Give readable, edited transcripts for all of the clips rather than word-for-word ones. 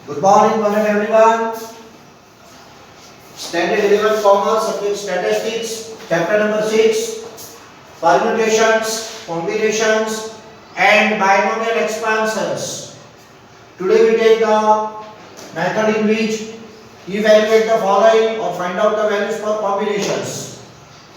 Good morning, one and everyone. Standard 11 Commerce, subject Statistics, chapter number 6, permutations, combinations, and binomial expansions. Today we take the method in which evaluate the following or find out the values for combinations.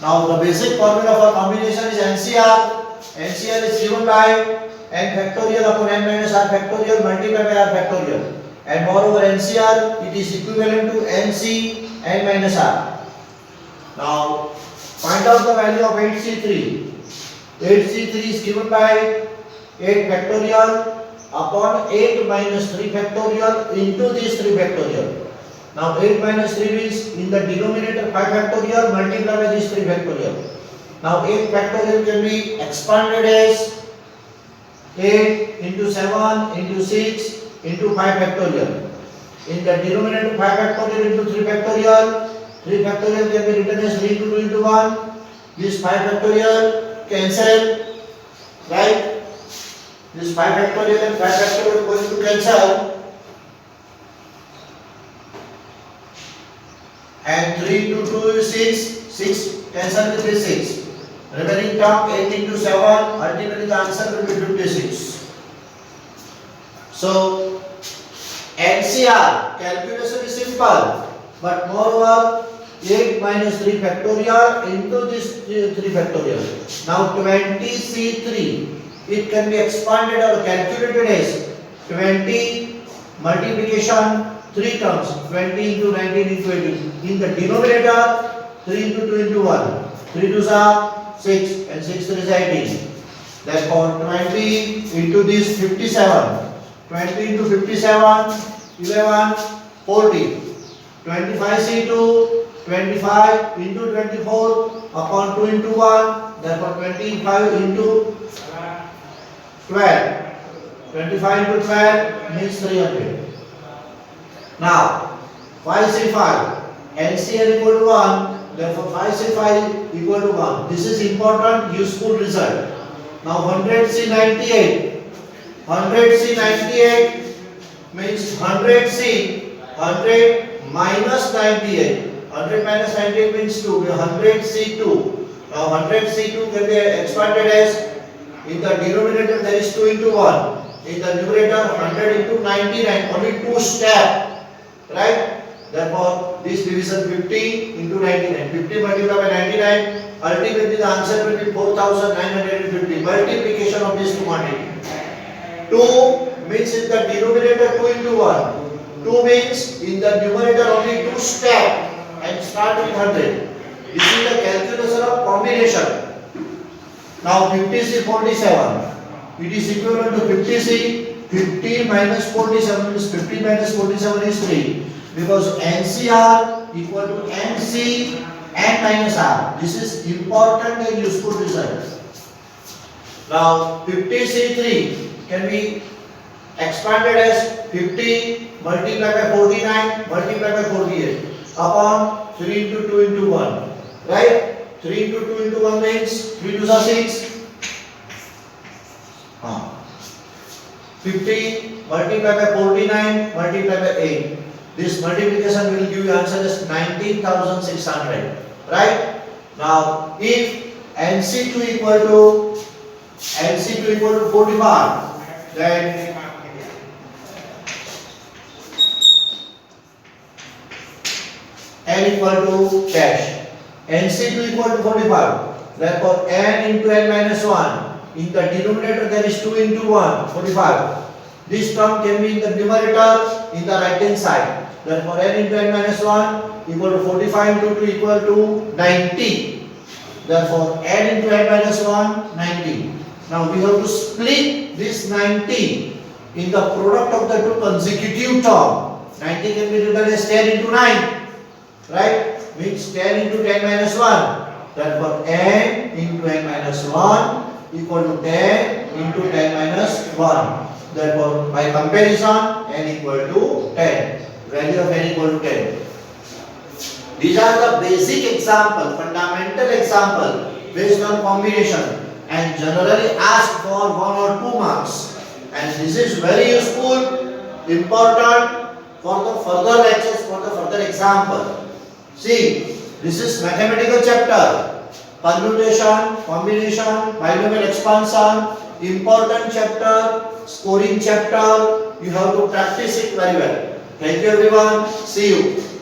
Now the basic formula for combination is NCR. NCR is given by n factorial upon n minus r factorial multiplied by r factorial. And moreover NCR it is equivalent to NC n minus r. Now find out the value of 8C3. 8C3 is given by 8 factorial upon 8 minus 3 factorial into this 3 factorial. Now 8 minus 3 means in the denominator 5 factorial multiplied by this 3 factorial. Now 8 factorial can be expanded as 8 into 7 into 6 into 5 factorial. In the denominator 5 factorial into 3 factorial, 3 factorial can be written as 3 into 2 into 1. This 5 factorial cancel, right? This 5 factorial and 5 factorial going to cancel. And 3 into 2 is 6, 6 cancel with this 6. Remaining term 8 into 7, ultimately the answer will be 56. So NCR calculation is simple, but moreover 8 minus 3 factorial into this 3 factorial. Now 20C3 it can be expanded or calculated as 20 multiplication 3 terms 20 into 19 into 18. In the denominator 3 into 2 into 1. 3 2s are 6 and 6 3 is 18. Therefore 20 into this 57. 20 into 57 11 40. 25C2 25 into 24 upon 2 into 1. Therefore 25 into 12. 25 into 12 means 300. Now 5C5 NCR equal to 1, therefore 5C5 equal to 1. This is important, useful result. Now 100C98. 100C98 means 100C 100 minus 98. 100 minus 98 means 2. 100C2. Now 100C2 can be expanded as in the denominator there is 2 into 1. In the numerator 100 into 99, only 2 steps. Right? Therefore, this division 50 into 99. 50 multiplied by 99. Ultimately, the answer will be 4950. Multiplication of these two quantity. 2 means in the denominator 2 into 1. 2 means in the numerator only 2 steps and start with 100. This is the calculation of combination. Now 50C 47. It is equivalent to 50C. 50 minus 47 is 50 minus 47 is 3. Because NCR equal to NC n minus r. This is important and useful result. Now 50C3 can be expanded as 50 multiplied by 49 multiplied by 48 upon 3 into 2 into 1. Right? 3 into 2 into 1 means 3 2s are 6. 50 multiplied by 49 multiplied by 8. This multiplication will give you answer as 19,600. Right? Now, if NC2 equal to 45, then n equal to dash. NC2 equal to 45. Therefore, n into n minus 1. In the denominator there is 2 into 1, 45. This term can be in the numerator in the right hand side. Therefore n into n minus 1 equal to 45 into 2 equal to 90. Therefore n into n minus 1, 90. Now we have to split this 90 in the product of the two consecutive term. 90 can be written as 10 into 9. Right? Means 10 into 10 minus 1. Therefore n into n minus 1 equal to 10 into 10 minus 1. Therefore, by comparison, n equal to 10. Value of n equal to 10. These are the basic example, fundamental example based on combination and generally asked for 1 or 2 marks. And this is very useful, important for the further lectures, for the further example. See, this is mathematical chapter. Permutation, combination, binomial expansion, important chapter, scoring chapter. You have to practice it very well. Thank you everyone. See you.